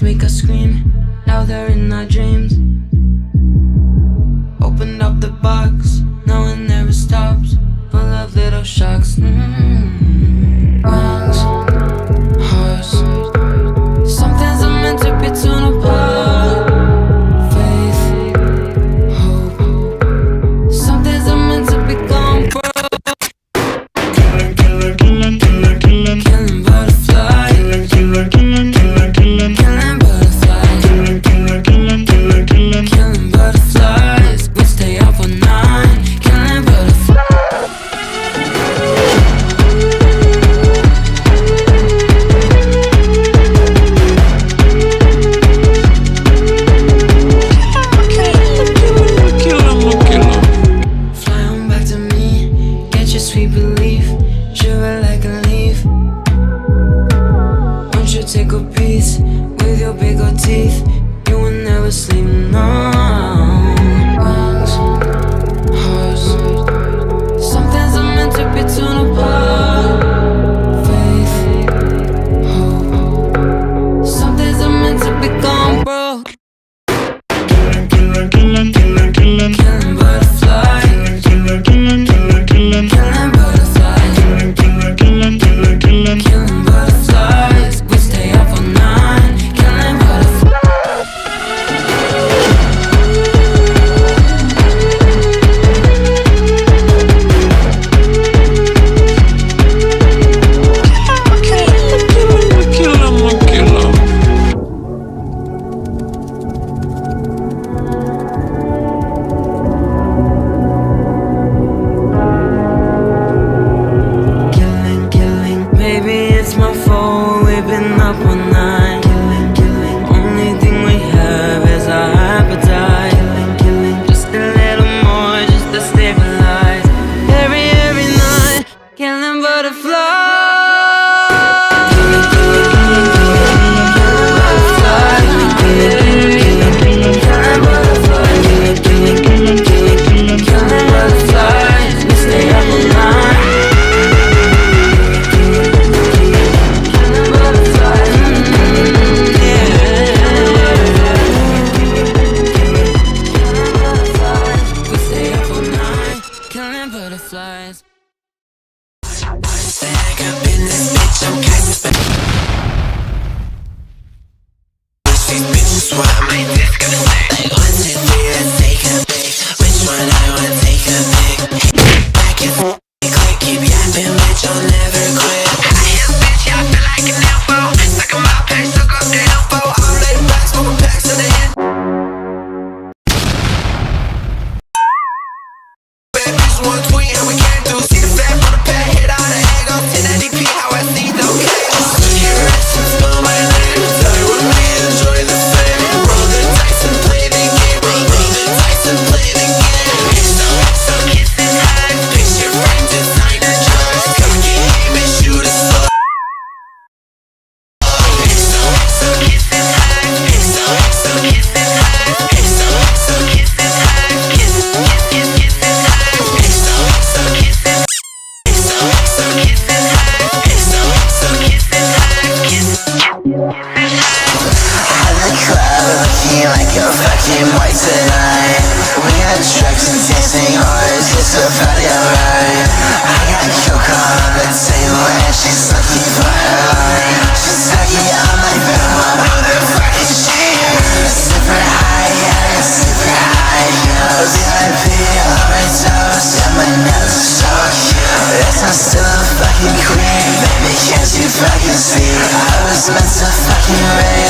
Let's make us scream louder in our dreams. Opened up the box, now it never stops, full of little shocks. Wrongs, hearts, some things are meant to be torn apart. Faith, hope, some things are meant to be gone broke. Killing butterflies, killing butterflies, killing butterflies. We stay up all night, killing butterflies. Fly on back to me, get your sweet relief, shiver like a leaf. Won't you take a piece with your big old teeth? You will never sleep, no. Wrongs, hearts, some things are meant to be torn apart. Faith, hope, some things are meant to be gone broke. Killing butterflies, killing butterflies, killing butterflies. We stay up all night, killing butterflies. Killing, maybe it's my fault, we've been up all night. Killing, only thing we have is our appetite. Killing, just a little more, just to stabilize. Every night, killing butterflies. Killing butterflies, we stay up all night. Killing butterflies. Stack up in this bitch, I'm kinda these bitches want my disco. Like 1, 2, 3, let's take a pic. Which one I wanna take a pic? Back and click, keep yapping, bitch, I'll never quit. I hit bitch, yeah, I feel like an elbow. Suck 'em out, pack, suck up the elbow. I'm laid back, smoking packs on the head. Bad bitch, one tweet, and we can't do. See the flag from the pad, hit all the ego. 1080p, how I see those cables. Look your ass and spell my name. Tell you with me, enjoy the fame. Roll the dice and play the game. Roll the dice and play the game. XOXO kisses hugs. Picture frame designer drugs. Come get aim and shoot a slug. XOXO kisses hugs. XOXO kisses hugs. XOXO kisses hugs. Kiss, kiss, kiss, kisses hugs. XOXO kisses. XOXO kisses hugs. XOXO kisses hugs. Kiss, kiss, kisses hugs. At the club, looking like a fucking white tonight. We got drugs and dancing hard, just a party alright. I got coke on the table and she's sucking for her line. She's sucking on my bed, motherfucking shit. Super high, yeah, super high. VIP on my toes, and my nose is so cute. Yes, I'm still a fucking queen, baby, can't you fucking see? I was meant to fucking rain.